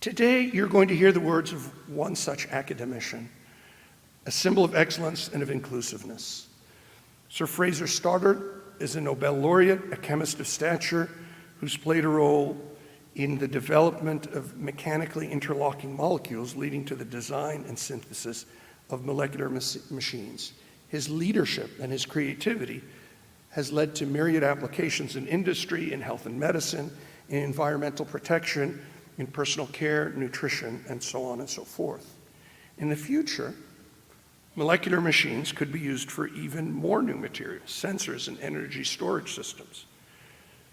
Today, you're going to hear the words of one such academician, a symbol of excellence and of inclusiveness. Sir Fraser Stoddart is a Nobel Laureate, a chemist of stature, who's played a role in the development of mechanically interlocking molecules leading to the design and synthesis of molecular machines. His leadership and his creativity has led to myriad applications in industry, in health and medicine, in environmental protection, in personal care, nutrition, and so on and so forth. In the future, molecular machines could be used for even more new materials, sensors and energy storage systems.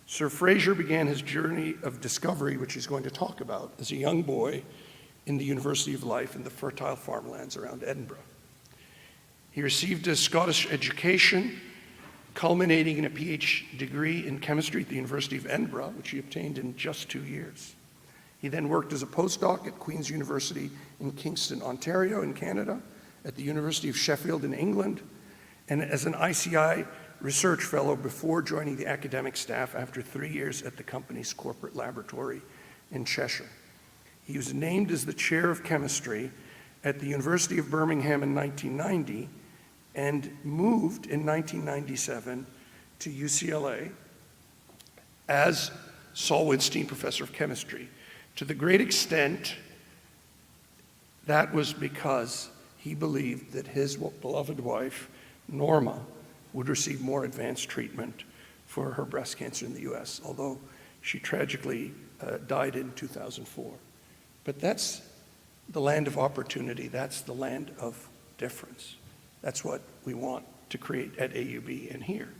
Sir Fraser began his journey of discovery, which he's going to talk about, as a young boy in the University of Life in the fertile farmlands around Edinburgh. He received a Scottish education, culminating in a PhD degree in chemistry at the University of Edinburgh, which he obtained in just 2 years. He then worked as a postdoc at Queen's University in Kingston, Ontario in Canada, at the University of Sheffield in England, and as an ICI research fellow before joining the academic staff after 3 years at the company's corporate laboratory in Cheshire. He was named as the chair of chemistry at the University of Birmingham in 1990 and moved in 1997 to UCLA as Saul Winstein Professor of Chemistry. To the great extent, that was because he believed that his beloved wife, Norma, would receive more advanced treatment for her breast cancer in the US, although she tragically died in 2004. But that's the land of opportunity. That's the land of difference. That's what we want to create at AUB and here.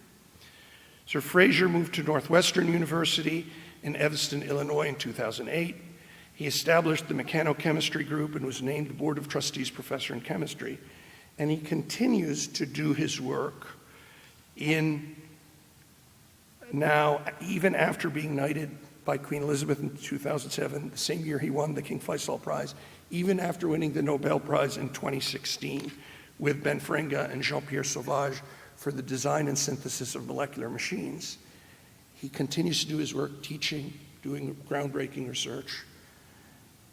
Sir Fraser moved to Northwestern University in Evanston, Illinois in 2008. He established the mechanochemistry group and was named Board of Trustees Professor in Chemistry. And he continues to do his work in now, even after being knighted by Queen Elizabeth in 2007, the same year he won the King Faisal Prize, even after winning the Nobel Prize in 2016 with Ben Feringa and Jean-Pierre Sauvage for the design and synthesis of molecular machines. He continues to do his work teaching, doing groundbreaking research.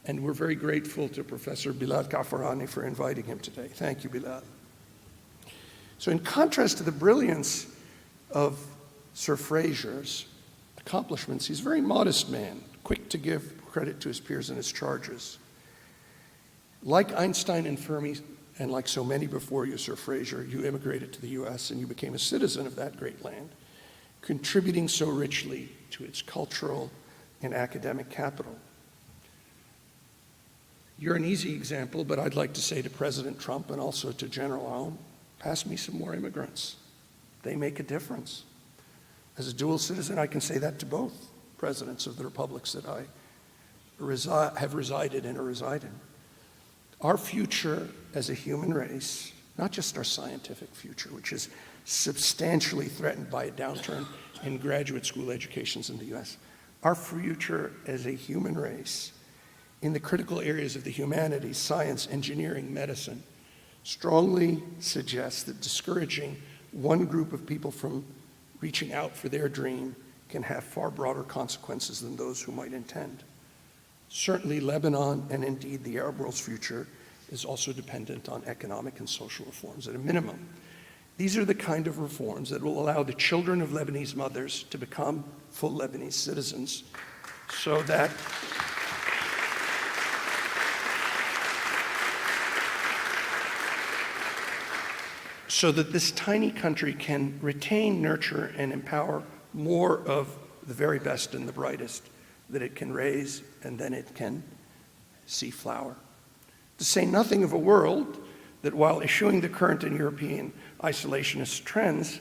And we're very grateful to Professor Bilal Kaafarani for inviting him today. Thank you, Bilal. So in contrast to the brilliance of Sir Fraser's accomplishments, he's a very modest man, quick to give credit to his peers and his charges. Like Einstein and Fermi, and like so many before you, Sir Fraser, you immigrated to the US and you became a citizen of that great land, contributing so richly to its cultural and academic capital. You're an easy example, but I'd like to say to President Trump and also to General Aoun, pass me some more immigrants. They make a difference. As a dual citizen, I can say that to both presidents of the republics that I have resided in or reside in. Our future as a human race, not just our scientific future, which is substantially threatened by a downturn in graduate school educations in the US, our future as a human race in the critical areas of the humanities, science, engineering, medicine, strongly suggests that discouraging one group of people from reaching out for their dream can have far broader consequences than those who might intend. Certainly Lebanon, and indeed the Arab world's future, is also dependent on economic and social reforms at a minimum. These are the kind of reforms that will allow the children of Lebanese mothers to become full Lebanese citizens so that this tiny country can retain, nurture, and empower more of the very best and the brightest that it can raise, and then it can see flower. To say nothing of a world that, while eschewing the current and European isolationist trends,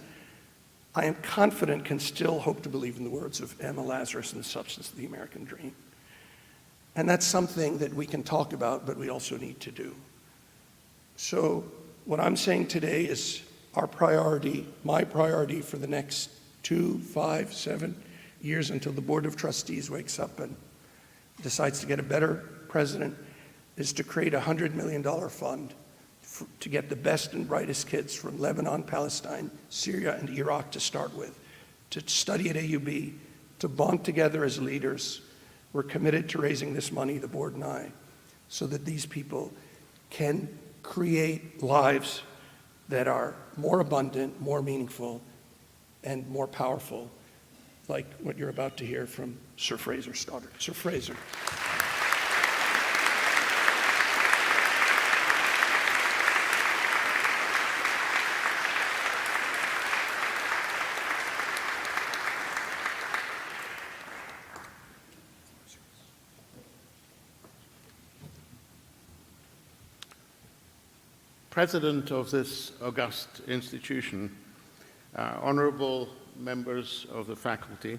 I am confident can still hope to believe in the words of Emma Lazarus and the substance of the American dream. And that's something that we can talk about, but we also need to do. So what I'm saying today is our priority, my priority for the next 2, 5, 7 years until the Board of Trustees wakes up and decides to get a better president, is to create a $100 million fund to get the best and brightest kids from Lebanon, Palestine, Syria, and Iraq to start with, to study at AUB, to bond together as leaders, We're committed to raising this money, the board and I, so that these people can create lives that are more abundant, more meaningful, and more powerful, like what you're about to hear from Sir Fraser Stoddart. Sir Fraser. President of this august institution, honourable members of the faculty,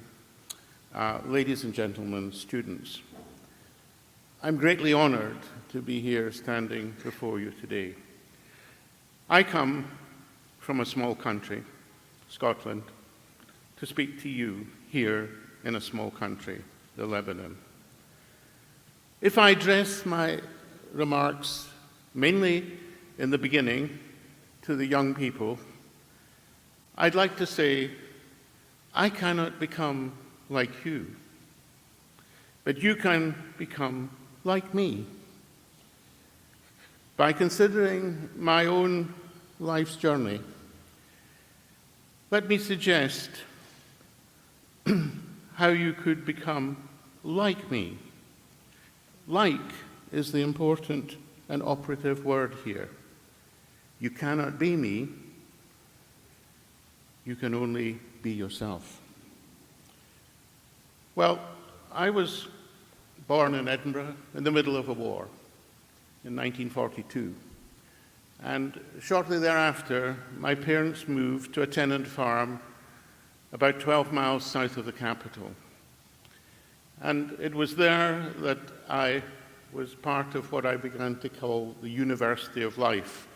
ladies and gentlemen, students, I'm greatly honoured to be here standing before you today. I come from a small country, Scotland, to speak to you here in a small country, the Lebanon. If I address my remarks mainly in the beginning to the young people, I'd like to say, I cannot become like you, but you can become like me. By considering my own life's journey, let me suggest how you could become like me. Like is the important and operative word here. You cannot be me, you can only be yourself. Well, I was born in Edinburgh in the middle of a war in 1942. And shortly thereafter, my parents moved to a tenant farm about 12 miles south of the capital. And it was there that I was part of what I began to call the University of Life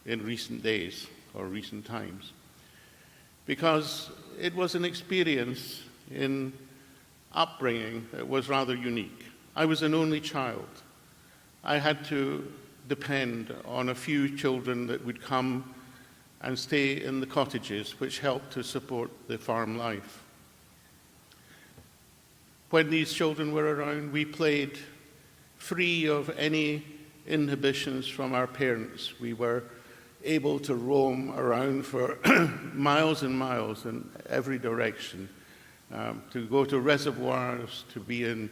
in recent days or recent times, because it was an experience in upbringing that was rather unique. I was an only child. I had to depend on a few children that would come and stay in the cottages, which helped to support the farm life. When these children were around, we played free of any inhibitions from our parents. We were able to roam around for miles and miles in every direction, to go to reservoirs, to be in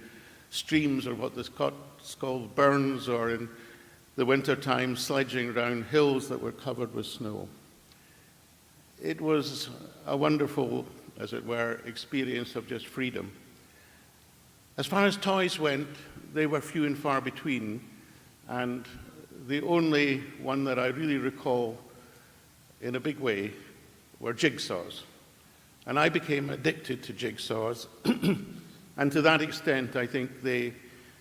streams or what is called burns, or in the wintertime sledging around hills that were covered with snow. It was a wonderful, as it were, experience of just freedom. As far as toys went, they were few and far between, and the only one that I really recall in a big way were jigsaws. And I became addicted to jigsaws, and to that extent I think they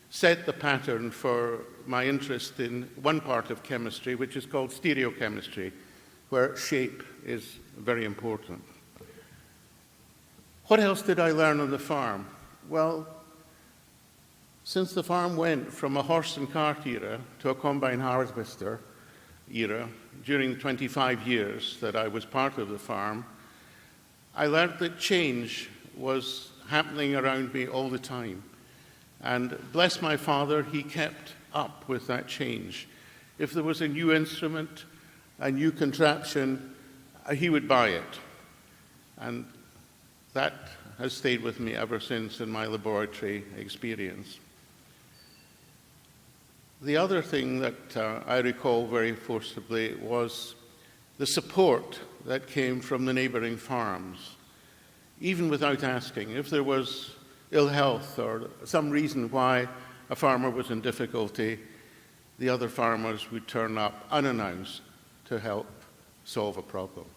set the pattern for my interest in one part of chemistry, which is called stereochemistry, where shape is very important. What else did I learn on the farm? Well, since the farm went from a horse and cart era to a combine harvester era during the 25 years that I was part of the farm, I learned that change was happening around me all the time. And bless my father, he kept up with that change. If there was a new instrument, a new contraption, he would buy it. And that has stayed with me ever since in my laboratory experience. The other thing that I recall very forcibly was the support that came from the neighbouring farms. Even without asking, if there was ill health or some reason why a farmer was in difficulty, the other farmers would turn up unannounced to help solve a problem.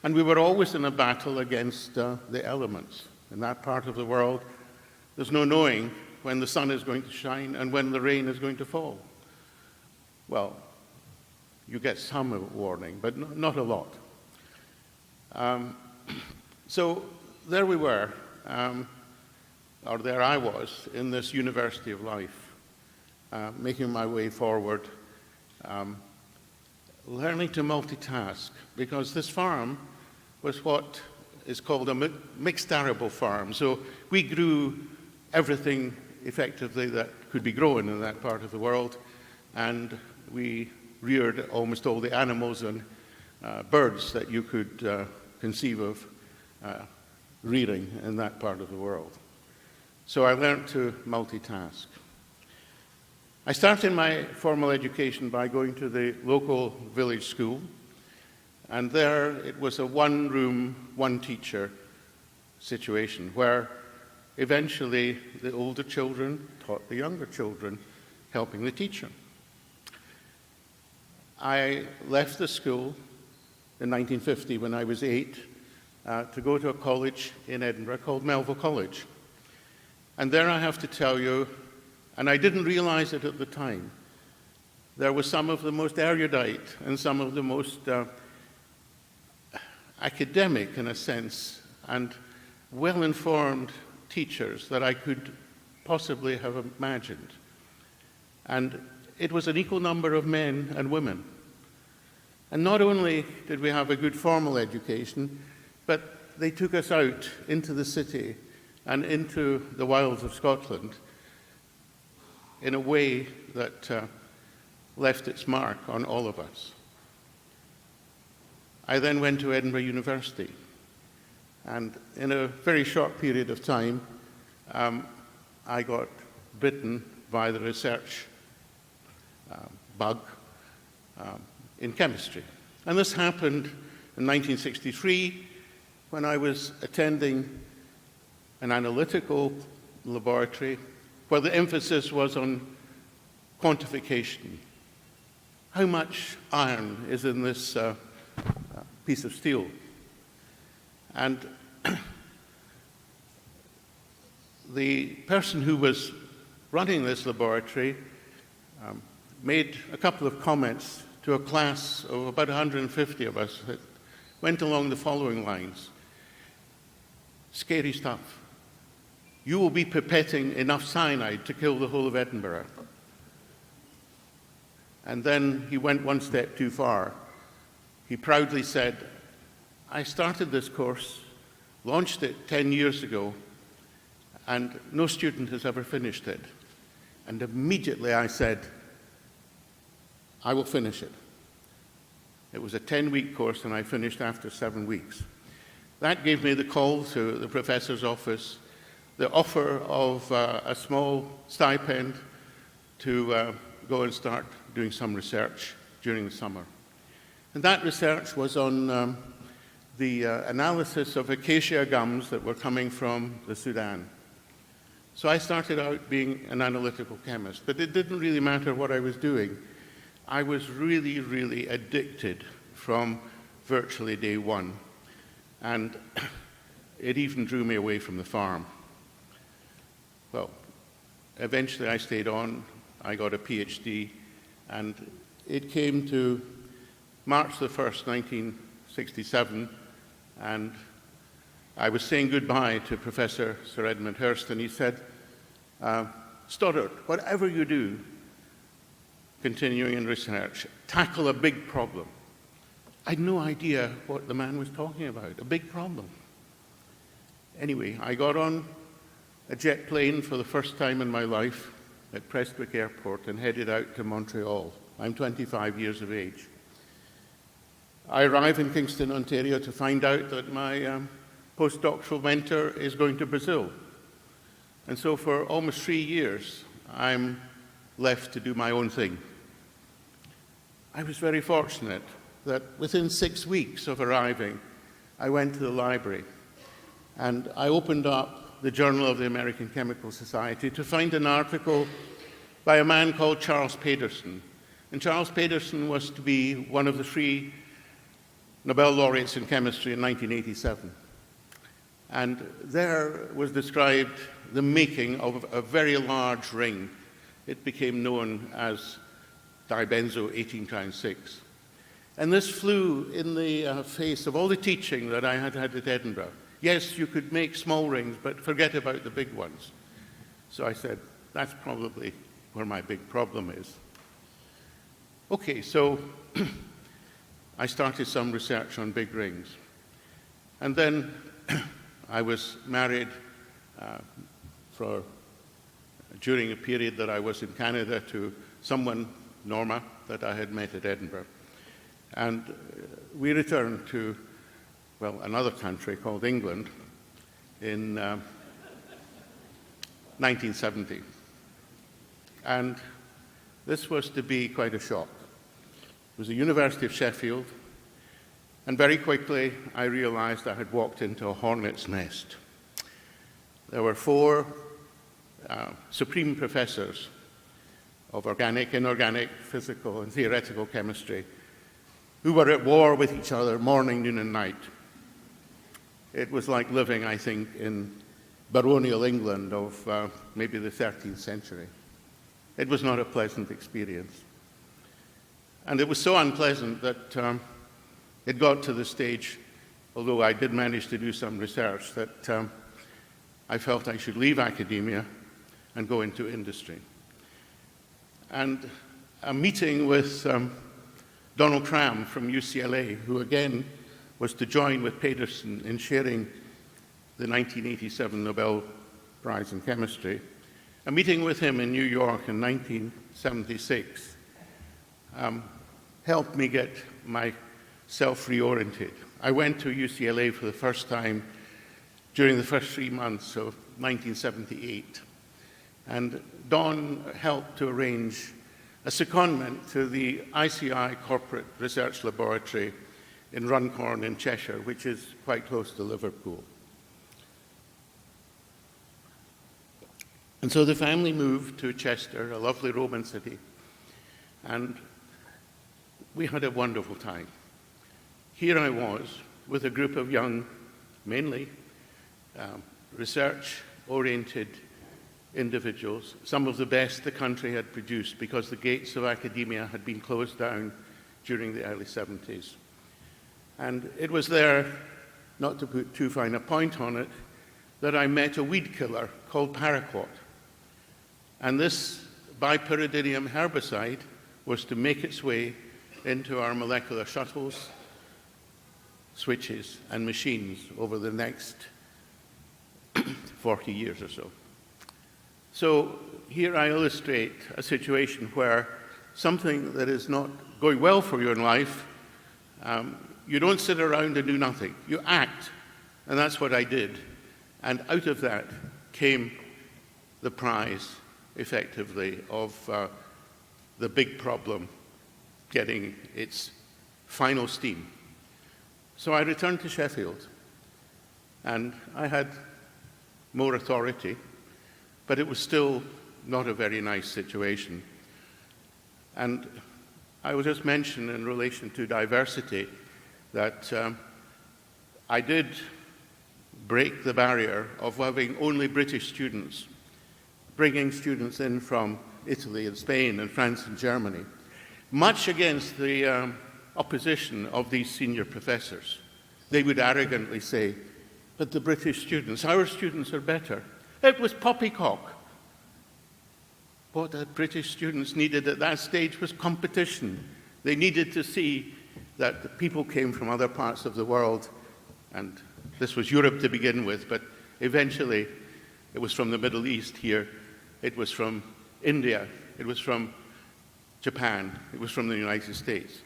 And we were always in a battle against the elements. In that part of the world, there's no knowing when the sun is going to shine and when the rain is going to fall. Well, you get some warning, but not a lot. So there we were, or there I was, in this University of Life, making my way forward, learning to multitask, because this farm was what is called a mixed arable farm. So we grew everything effectively that could be grown in that part of the world, and we reared almost all the animals and birds that you could conceive of rearing in that part of the world. So I learned to multitask. I started my formal education by going to the local village school, and there it was a one-room, one-teacher situation where eventually the older children taught the younger children, helping the teacher. I left the school in 1950 when I was 8 to go to a college in Edinburgh called Melville College. And there I have to tell you, and I didn't realize it at the time, there were some of the most erudite and some of the most academic, in a sense, and well-informed teachers that I could possibly have imagined. And it was an equal number of men and women. And not only did we have a good formal education, but they took us out into the city and into the wilds of Scotland in a way that left its mark on all of us. I then went to Edinburgh University, and in a very short period of time, I got bitten by the research bug in chemistry. And this happened in 1963 when I was attending an analytical laboratory where the emphasis was on quantification. How much iron is in this piece of steel? And the person who was running this laboratory made a couple of comments to a class of about 150 of us that went along the following lines. Scary stuff. You will be pipetting enough cyanide to kill the whole of Edinburgh. And then he went one step too far. He proudly said, I started this course, launched it 10 years ago, and no student has ever finished it. And immediately I said, I will finish it. It was a 10-week course, and I finished after 7 weeks. That gave me the call to the professor's office, the offer of a small stipend to go and start doing some research during the summer. And that research was on the analysis of acacia gums that were coming from the Sudan. So I started out being an analytical chemist, but it didn't really matter what I was doing. I was really, really addicted from virtually day one, and it even drew me away from the farm. Well, eventually I stayed on, I got a PhD, and it came to March the 1st, 1967, and I was saying goodbye to Professor Sir Edmund Hurst, and he said, Stoddart, whatever you do, continuing in research, tackle a big problem. I had no idea what the man was talking about, a big problem. Anyway, I got on a jet plane for the first time in my life at Prestwick Airport and headed out to Montreal. I'm 25 years of age. I arrive in Kingston, Ontario to find out that my postdoctoral mentor is going to Brazil. And so for almost 3 years, I'm left to do my own thing. I was very fortunate that within 6 weeks of arriving, I went to the library and I opened up the Journal of the American Chemical Society to find an article by a man called Charles Pedersen. And Charles Pedersen was to be one of the 3 Nobel Laureates in chemistry in 1987. And there was described the making of a very large ring. It became known as dibenzo 18-6. And this flew in the face of all the teaching that I had had at Edinburgh. Yes, you could make small rings, but forget about the big ones. So I said, that's probably where my big problem is. Okay, so I started some research on big rings. And then I was married for during a period that I was in Canada to someone, Norma, that I had met at Edinburgh. And we returned to, well, another country called England in 1970. And this was to be quite a shock. It was the University of Sheffield, and very quickly I realized I had walked into a hornet's nest. There were 4 supreme professors of organic, inorganic, physical, and theoretical chemistry who were at war with each other morning, noon, and night. It was like living, I think, in baronial England of maybe the 13th century. It was not a pleasant experience. And it was so unpleasant that it got to the stage, although I did manage to do some research, that I felt I should leave academia and go into industry. And a meeting with Donald Cram from UCLA, who again was to join with Pedersen in sharing the 1987 Nobel Prize in Chemistry, a meeting with him in New York in 1976 helped me get myself reoriented. I went to UCLA for the first time during the first 3 months of 1978. And Don helped to arrange a secondment to the ICI Corporate Research Laboratory in Runcorn in Cheshire, which is quite close to Liverpool. And so the family moved to Chester, a lovely Roman city, and we had a wonderful time. Here I was with a group of young, mainly research-oriented individuals, some of the best the country had produced because the gates of academia had been closed down during the early 70s. And it was there, not to put too fine a point on it, that I met a weed killer called paraquat. And this bipyridinium herbicide was to make its way into our molecular shuttles, switches, and machines over the next 40 years or so. So here I illustrate a situation where something that is not going well for you in life, you don't sit around and do nothing. You act, and that's what I did. And out of that came the prize, effectively, of the big problem getting its final steam. So I returned to Sheffield, and I had more authority, but it was still not a very nice situation. And I will just mention in relation to diversity that I did break the barrier of having only British students, bringing students in from Italy and Spain and France and Germany, much against the opposition of these senior professors. They would arrogantly say, but the British students, our students are better. It was poppycock. What the British students needed at that stage was competition. They needed to see that the people came from other parts of the world, and this was Europe to begin with, but eventually it was from the Middle East here, it was from India, it was from Japan, it was from the United States.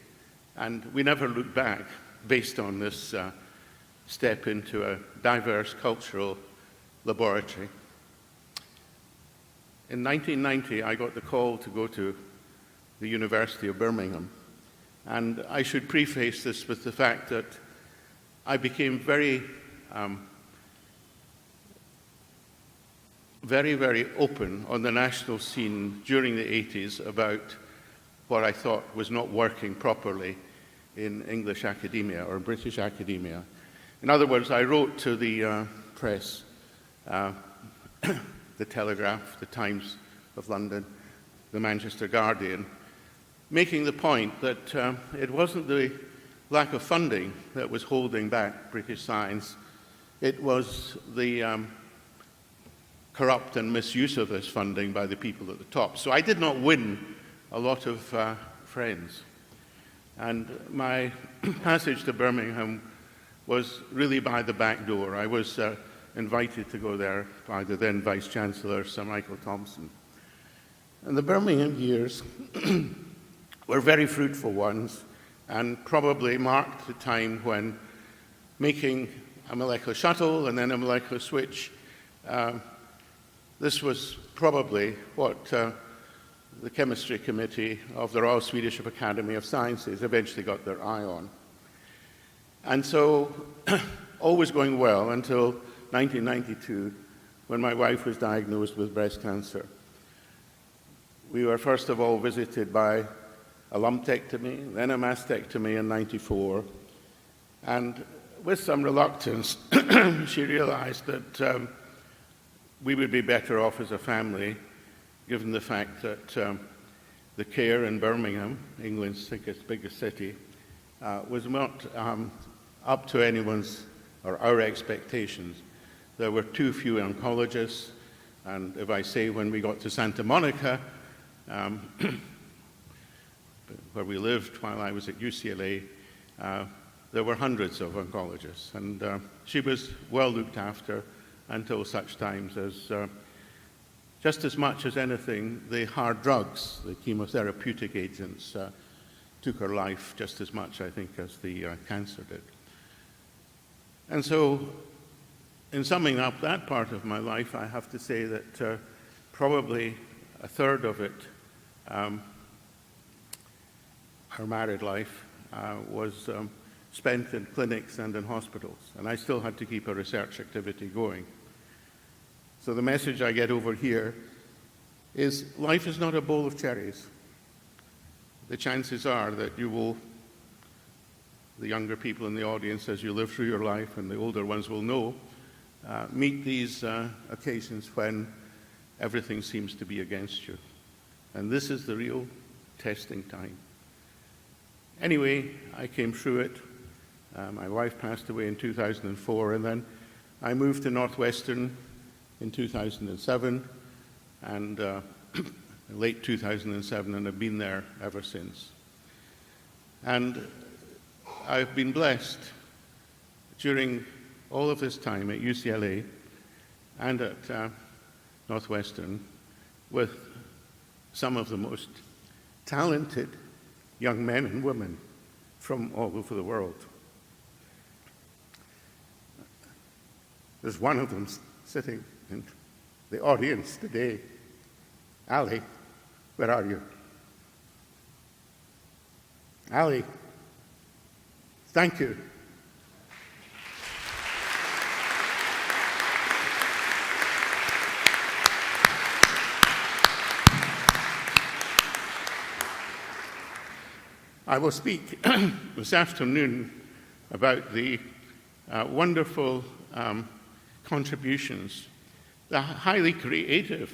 And we never looked back based on this step into a diverse cultural laboratory. In 1990, I got the call to go to the University of Birmingham. And I should preface this with the fact that I became very, very open on the national scene during the 80s about what I thought was not working properly in English academia or British academia. In other words, I wrote to the press, the Telegraph, the Times of London, the Manchester Guardian, making the point that it wasn't the lack of funding that was holding back British science, it was the corrupt and misuse of this funding by the people at the top. So I did not win a lot of friends. And my passage to Birmingham was really by the back door. I was invited to go there by the then Vice-Chancellor, Sir Michael Thompson. And the Birmingham years were very fruitful ones and probably marked the time when making a molecular shuttle and then a molecular switch, this was probably what the chemistry committee of the Royal Swedish Academy of Sciences eventually got their eye on. And so, all was going well until 1992, when my wife was diagnosed with breast cancer. We were first of all visited by a lumpectomy, then a mastectomy in '94, and with some reluctance, she realized that we would be better off as a family, given the fact that the care in Birmingham, England's biggest city, was not up to anyone's or our expectations. There were too few oncologists, and if I say when we got to Santa Monica, where we lived while I was at UCLA, there were hundreds of oncologists, and she was well looked after until such times as, just as much as anything, the hard drugs, the chemotherapeutic agents, took her life just as much, I think, as the cancer did. And so, in summing up that part of my life, I have to say that probably a third of it, her married life, was spent in clinics and in hospitals, and I still had to keep a research activity going. So the message I get over here is life is not a bowl of cherries. The chances are that you will, the younger people in the audience, as you live through your life, and the older ones will know, meet these occasions when everything seems to be against you. And this is the real testing time. Anyway, I came through it. My wife passed away in 2004, and then I moved to Northwestern in 2007, and late 2007, and I've been there ever since. And I've been blessed during all of this time at UCLA and at Northwestern with some of the most talented young men and women from all over the world. There's one of them sitting in the audience today. Ali, where are you? Ali, thank you. I will speak this afternoon about the wonderful contributions, the highly creative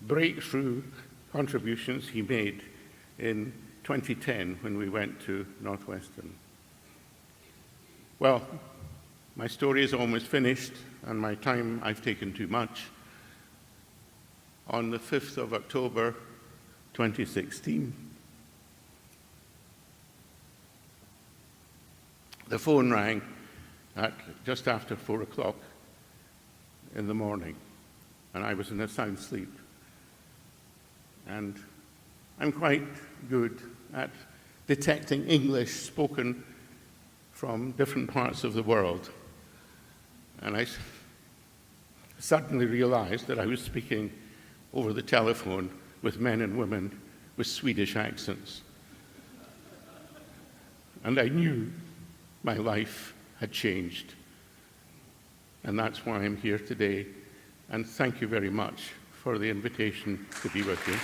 breakthrough contributions he made in 2010 when we went to Northwestern. Well, my story is almost finished, and my time I've taken too much. On the 5th of October, 2016, the phone rang at just after 4 o'clock in the morning, and I was in a sound sleep. And I'm quite good at detecting English spoken from different parts of the world. And I suddenly realized that I was speaking over the telephone with men and women with Swedish accents. And I knew my life had changed. And that's why I'm here today. And thank you very much for the invitation to be with you.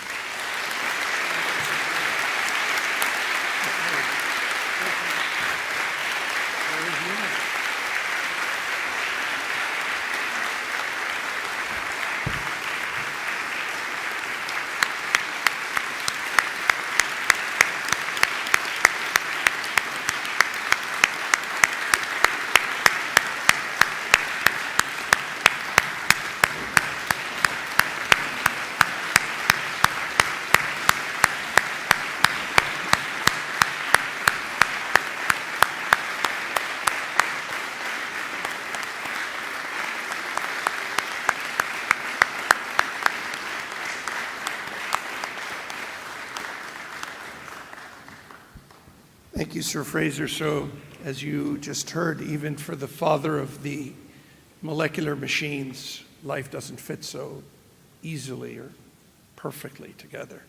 Thank you, Sir Fraser. So, as you just heard, even for the father of the molecular machines, life doesn't fit so easily or perfectly together.